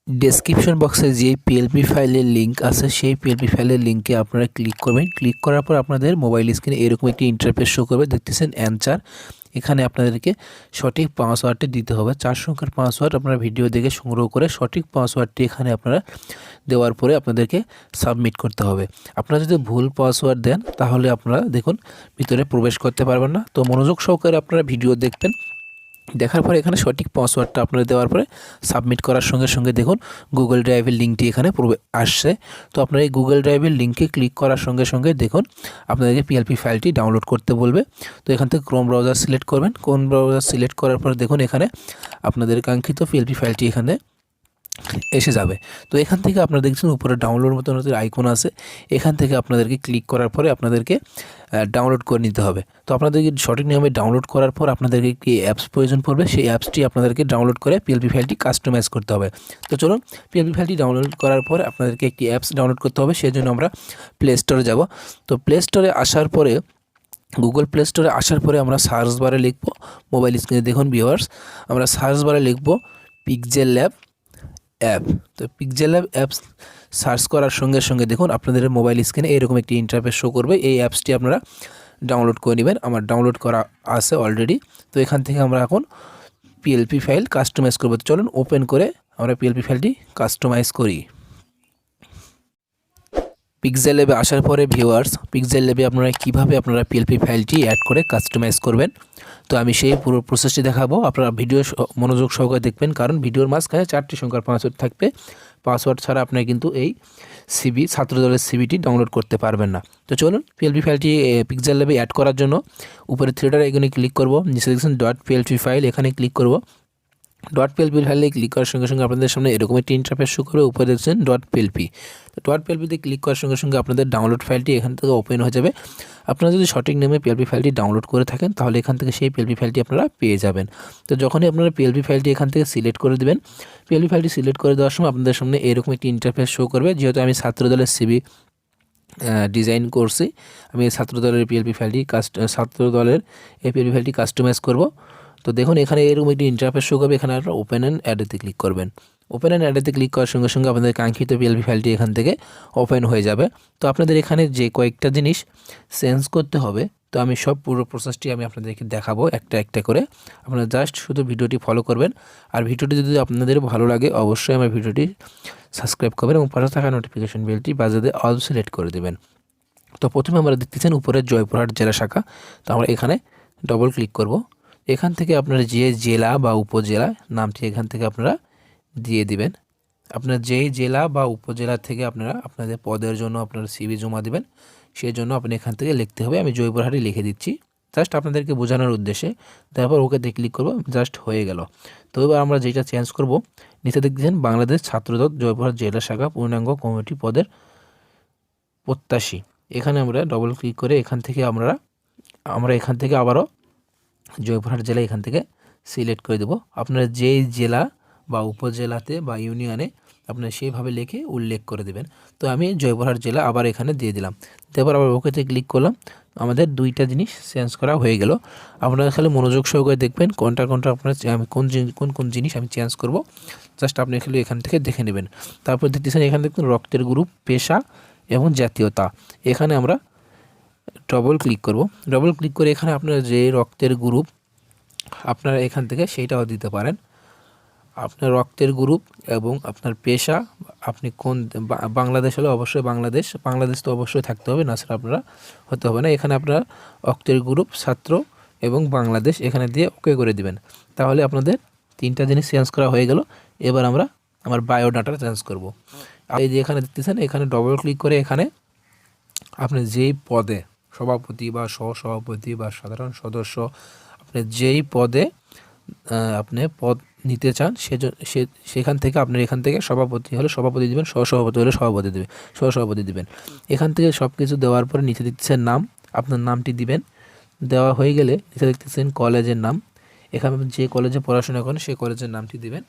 Description বক্সে যে PLP ফাইলের লিঙ্ক আছে সেই পিএলপি ফাইলের লিঙ্কে আপনারা ক্লিক করবেন। ক্লিক করার পর আপনাদের মোবাইল স্ক্রিনে এরকম একটি ইন্টারফেস শো করবে, দেখতেছেন অ্যানসার। এখানে আপনাদেরকে সঠিক পাসওয়ার্ডটি দিতে হবে। 4 সংখ্যার পাসওয়ার্ড আপনারা ভিডিও দেখে সংগ্রহ করে সঠিক পাসওয়ার্ডটি এখানে আপনারা দেওয়ার পরে আপনাদেরকে সাবমিট করতে হবে। আপনারা যদি ভুল পাসওয়ার্ড দেন তাহলে আপনারা দেখুন ভিতরে প্রবেশ করতে পারবেন না। তো মনোযোগ সহকারে আপনারা ভিডিও দেখবেন। দেখার পরে এখানে সঠিক পাসওয়ার্ডটা আপনারা দেওয়ার পরে সাবমিট করার সঙ্গে সঙ্গে দেখুন গুগল ড্রাইভের লিঙ্কটি এখানে আসছে। তো আপনারা এই গুগল ড্রাইভের লিঙ্কে ক্লিক করার সঙ্গে সঙ্গে দেখুন আপনাদেরকে পিএলপি ফাইলটি ডাউনলোড করতে বলবে। তো এখান থেকে ক্রোম ব্রাউজার সিলেক্ট করবেন। ক্রোম ব্রাউজার সিলেক্ট করার পরে দেখুন এখানে আপনাদের কাঙ্ক্ষিত পিএলপি ফাইলটি এখানে এসে যাবে। তো এখান থেকে আপনারা দেখছেন উপরে ডাউনলোড মতো আইকন আছে, এখান থেকে আপনাদেরকে ক্লিক করার পরে আপনাদেরকে ডাউনলোড করে নিতে হবে। তো আপনাদেরকে সঠিক নিয়মে ডাউনলোড করার পর আপনাদেরকে একটি অ্যাপস প্রয়োজন পড়বে, সেই অ্যাপসটি আপনাদেরকে ডাউনলোড করে পিএলপি ফাইলটি কাস্টমাইজ করতে হবে। তো চলুন পিএলপি ফাইলটি ডাউনলোড করার পর আপনাদেরকে একটি অ্যাপস ডাউনলোড করতে হবে, সেই জন্য আমরা প্লে স্টোরে যাব। তো প্লে স্টোরে আসার পরে গুগল প্লে স্টোরে আসার পরে আমরা সার্চ বারে লিখব, মোবাইল স্ক্রিনে দেখুন ভিউয়ার্স, আমরা সার্চ বারে লিখব পিক্সেলল্যাব অ্যাপ। তো পিক্সেলল্যাব অ্যাপস সার্চ করার সঙ্গে সঙ্গে দেখুন আপনাদের মোবাইল স্ক্রিনে এরকম একটি ইন্টারফেস শো করবে। এই অ্যাপসটি আপনারা ডাউনলোড করে নেবেন। আমার ডাউনলোড করা আছে অলরেডি। তো এখান থেকে আমরা এখন পিএলপি ফাইল কাস্টমাইজ করব। তো চলুন ওপেন করে আমরা পিএলপি ফাইলটি কাস্টমাইজ করি। পিক্সেলল্যাবে আসার পরে ভিউয়ার্স, পিক্সেলল্যাবে আপনারা কীভাবে আপনারা পিএলপি ফাইলটি অ্যাড করে কাস্টমাইজ করবেন, তো আমি সেই পুরো প্রসেসটি দেখাবো। আপনারা ভিডিও মনোযোগ সহকারে দেখবেন, কারণ ভিডিওর মাঝখানে 4টি সংখ্যার পাসওয়ার্ড থাকবে। পাসওয়ার্ড ছাড়া আপনারা কিন্তু এই ছাত্রদলের সিভিটি ডাউনলোড করতে পারবেন না। তো চলুন পিএলপি ফাইলটি পিক্সেলল্যাবে অ্যাড করার জন্য উপরে থ্রিডার এখানে ক্লিক করব, নিচে দেখছেন .plp ফাইল, এখানে ক্লিক করব। .plp ফাইলে ক্লিক করার সঙ্গে সঙ্গে আপনাদের সামনে এরকম একটি ইন্টারফেস শো করবে, উপরে দেখছেন .plp। তো .plpতে ক্লিক করার সঙ্গে সঙ্গে আপনাদের ডাউনলোড ফাইলটি এখান থেকে ওপেন হয়ে যাবে। আপনারা যদি সঠিক নেমে পিএলপি ফাইলটি ডাউনলোড করে থাকেন তাহলে এখান থেকে সেই পিএলপি ফাইলটি আপনারা পেয়ে যাবেন। তো যখনই আপনারা পিএলপি ফাইলটি এখান থেকে সিলেক্ট করে দেবেন, পিএলপি ফাইলটি সিলেক্ট করে দেওয়ার সময় আপনাদের সামনে এরকম একটি ইন্টারফেস শো করবে। যেহেতু আমি ছাত্রদলের সিভি ডিজাইন করছি, আমি ছাত্রদলের পিএলপি ফাইলটি ছাত্রদলের এই পিএলপি ফাইলটি কাস্টমাইজ করব। তো দেখুন এখানে এরকম একটি ইন্টারফেস শো করবে, এখানে আপনারা ওপেন অ্যান্ড অ্যাডেতে ক্লিক করবেন। ওপেন অ্যান্ড অ্যাডেতে ক্লিক করার সঙ্গে সঙ্গে আপনাদের কাঙ্ক্ষিত পিএলপি ফাইলটি এখান থেকে ওপেন হয়ে যাবে। তো আপনাদের এখানে যে কয়েকটা জিনিস চেঞ্জ করতে হবে, তো আমি সব পুরো প্রসেসটি আমি আপনাদেরকে দেখাবো একটা একটা করে। আপনারা জাস্ট শুধু ভিডিওটি ফলো করবেন। আর ভিডিওটি যদি আপনাদের ভালো লাগে অবশ্যই আমার ভিডিওটি সাবস্ক্রাইব করবেন এবং পাশে থাকা নোটিফিকেশন বেলটি বাজাতে অল সিলেক্ট করে দেবেন। তো প্রথমে আমরা দেখতেছেন উপরে জয়পুরহাট জেলা শাখা। তো আমরা এখানে ডবল ক্লিক করব। এখান থেকে আপনারা যে জেলা বা উপজেলা নামটি এখান থেকে আপনারা দিয়ে দিবেন। আপনার যেই জেলা বা উপজেলা থেকে আপনারা আপনাদের পদের জন্য আপনারা সিভি জমা দিবেন, সেই জন্য আপনি এখান থেকে লিখতে হবে। আমি জয়পুরহাটই লিখে দিচ্ছি জাস্ট আপনাদেরকে বোঝানোর উদ্দেশ্যে। তারপর ওকেতে ক্লিক করব, জাস্ট হয়ে গেল। তো এবার আমরা যেটা চেঞ্জ করব, নিচে দেখতেছেন বাংলাদেশ ছাত্রদল জয়পুরহাট জেলা শাখা পূর্ণাঙ্গ কমিটি পদের প্রত্যাশী। এখানে আমরা ডবল ক্লিক করে এখান থেকে আমরা এখান থেকে আবারও জয়পুরহাট জেলা এখান থেকে সিলেক্ট করে দেব। আপনারা যেই জেলা বা উপজেলাতে বা ইউনিয়নে আপনারা সেইভাবে লিখে উল্লেখ করে দেবেন। তো আমি জয়পুরহাট জেলা আবার এখানে দিয়ে দিলাম। তারপর আবার ওকেতে ক্লিক করলাম। আমাদের দুইটা জিনিস চেঞ্জ করা হয়ে গেল। আপনারা খালি মনোযোগ সহকারে দেখবেন কোনটা আপনারা আমি কোন জিনিস আমি চেঞ্জ করব, জাস্ট আপনি খালি এখান থেকে দেখে নেবেন। তারপর দেখতেছেন এখানে দেখুন রক্তের গ্রুপ, পেশা এবং জাতীয়তা। এখানে আমরা ডবল ক্লিক করব। ডবল ক্লিক করে এখানে আপনার যে রক্তের গ্রুপ আপনারা এখান থেকে সেইটাও দিতে পারেন। আপনার রক্তের গ্রুপ এবং আপনার পেশা, আপনি কোন বাংলাদেশ হলে অবশ্যই বাংলাদেশ তো অবশ্যই থাকতে হবে, না ছাড়া আপনারা হতে হবে না। এখানে আপনারা রক্তের গ্রুপ, ছাত্র এবং বাংলাদেশ এখানে দিয়ে ওকে করে দিবেন। তাহলে আপনাদের তিনটা জিনিস চেঞ্জ করা হয়ে গেল। এবার আমরা আমার বায়োডাটা চেঞ্জ করব। এই যে এখানে দেখতেছেন এখানে ডবল ক্লিক করে এখানে আপনি যেই পদে সভাপতি বা সহসভাপতি বা সাধারণ সদস্য, আপনি যেই পদে আপনি পদ নিতে চান সেখান থেকে আপনার এখান থেকে সভাপতি হলে সভাপতি দিবেন, সহসভাপতি হলে সহসভাপতি দিবেন। এখান থেকে সব কিছু দেওয়ার পরে নিচে দেখতেছেন নাম, আপনার নামটি দিবেন। দেওয়া হয়ে গেলে নিচে দেখতেছেন কলেজের নাম, এখানে যে কলেজে পড়াশোনা করেন সেই কলেজের নামটি দিবেন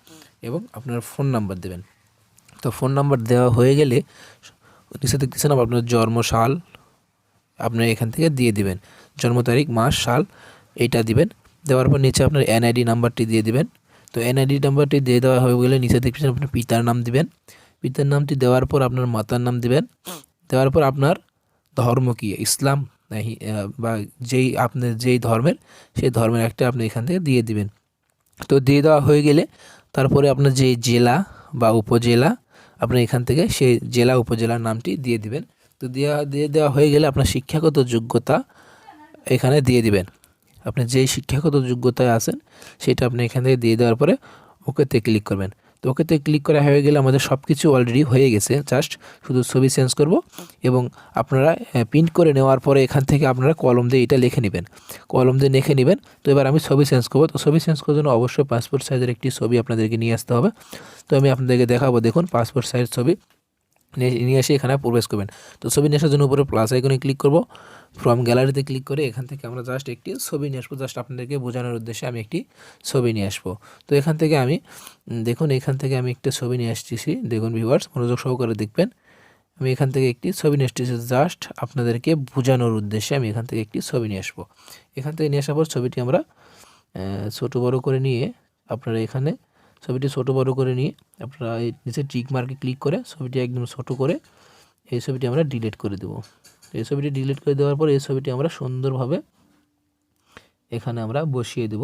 এবং আপনার ফোন নাম্বার দেবেন। তো ফোন নাম্বার দেওয়া হয়ে গেলে নিচে দেখতেছেন আপনার জন্মসাল আপনি এখান থেকে দিয়ে দিবেন, জন্ম তারিখ, মাস, সাল এইটা দিবেন। দেওয়ার পর নিচে আপনার এনআইডি নাম্বারটি দিয়ে দিবেন। তো এনআইডি নাম্বারটি দিয়ে দেওয়া হয়ে গেলে নিচে দেখবেন আপনার পিতার নাম দিবেন। পিতার নামটি দেওয়ার পর আপনার মাতার নাম দিবেন। দেওয়ার পর আপনার ধর্ম কি, ইসলাম বা আপনার যেই ধর্মের সেই ধর্মের একটা আপনি এখান থেকে দিয়ে দিবেন। তো দিয়ে দেওয়া হয়ে গেলে তারপরে আপনার যে জেলা বা উপজেলা আপনি এখান থেকে সেই জেলা উপজেলার নামটি দিয়ে দিবেন। তো দিয়ে দেওয়া হয়ে গেলে আপনার শিক্ষাগত যোগ্যতা এখানে দিয়ে দিবেন। আপনি যেই শিক্ষাগত যোগ্যতায় আছেন সেটা আপনি এখান থেকে দিয়ে দেওয়ার পরে ওকেতে ক্লিক করবেন। তো ওকেতে ক্লিক করা হয়ে গেলে আমাদের সব কিছু অলরেডি হয়ে গেছে, জাস্ট শুধু ছবি চেঞ্জ করব এবং আপনারা প্রিন্ট করে নেওয়ার পরে এখান থেকে আপনারা কলম দিয়ে এটা লিখে নেবেন, কলম দিয়ে লিখে নেবেন। তো এবার আমি ছবি চেঞ্জ করব। তো ছবি চেঞ্জ করার জন্য অবশ্যই পাসপোর্ট সাইজের একটি ছবি আপনাদেরকে নিয়ে আসতে হবে। তো আমি আপনাদেরকে দেখাবো, দেখুন পাসপোর্ট সাইজ ছবি নিয়ে এসে এখানে প্রবেশ করবেন। তো ছবি নিয়ে আসার জন্য উপরে প্লাস আইকনে ক্লিক করব, ফ্রম গ্যালারিতে ক্লিক করে এখান থেকে আমরা জাস্ট একটি ছবি নিয়ে আসবো। জাস্ট আপনাদেরকে বোঝানোর উদ্দেশ্যে আমি একটি ছবি নিয়ে আসবো। তো এখান থেকে আমি দেখুন এখান থেকে আমি একটা ছবি নিয়ে আসতেছি। দেখুন ভিউয়ার্স মনোযোগ সহকারে দেখবেন, আমি এখান থেকে একটি ছবি নিয়ে আসতেছি জাস্ট আপনাদেরকে বোঝানোর উদ্দেশ্যে। আমি এখান থেকে একটি ছবি নিয়ে আসবো। এখান থেকে নিয়ে আসার পর ছবিটি আমরা ছোটো বড়ো করে নিয়ে আপনারা এখানে ছবিটি ছোটো বড়ো করে নিয়ে আপনারা এই নিচে টিক মার্কে ক্লিক করে ছবিটি একদম ছোটো করে এই ছবিটি আমরা ডিলিট করে দেব। এই ছবিটি ডিলিট করে দেওয়ার পর এই ছবিটি আমরা সুন্দরভাবে এখানে আমরা বসিয়ে দেব।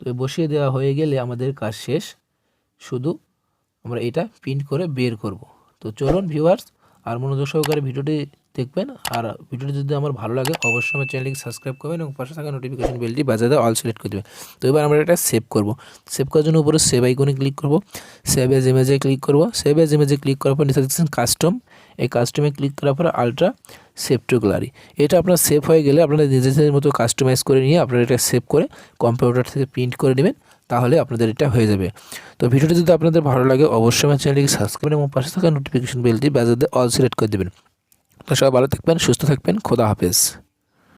তো বসিয়ে দেওয়া হয়ে গেলে আমাদের কাজ শেষ, শুধু আমরা এটা প্রিন্ট করে বের করব। তো চলুন ভিউয়ার্স আর মনোযোগ সহকারে ভিডিওটি দেখবেন। আর ভিডিওটি যদি আমার ভালো লাগে অবশ্যই আমার চ্যানেলটিকে সাবস্ক্রাইব করবেন এবং পাশে থাকা নোটিফিকেশন বেলটি বাজিয়ে দিয়ে অল সিলেক্ট করে দেবেন। তো এবার আমরা এটা সেভ করব। সেভ করার জন্য উপরে সেভ আইকনে ক্লিক করব, সেভ এজ ইমেজে ক্লিক করব। সেভ এজ ইমেজে ক্লিক করার পর নিচে দেখছেন কাস্টম, এই কাস্টমে ক্লিক করার পর আলট্রা সেভ টু গ্যালারি। এটা আপনার সেভ হয়ে গেলে আপনারা নিজেদের মতো কাস্টমাইজ করে নিয়ে আপনারা এটা সেভ করে কম্পিউটার থেকে প্রিন্ট করে নেবেন, তাহলে আপনাদের এটা হয়ে যাবে। তো ভিডিওটি যদি আপনাদের ভালো লাগে অবশ্যই আমার চ্যানেলটিকে সাবস্ক্রাইব এবং পাশে থাকা নোটিফিকেশন বেলটি বাজিয়ে দিয়ে অল সিলেক্ট করে দেবেন। তো সবাই ভালো থাকবেন, সুস্থ থাকবেন, খোদা হাফেজ।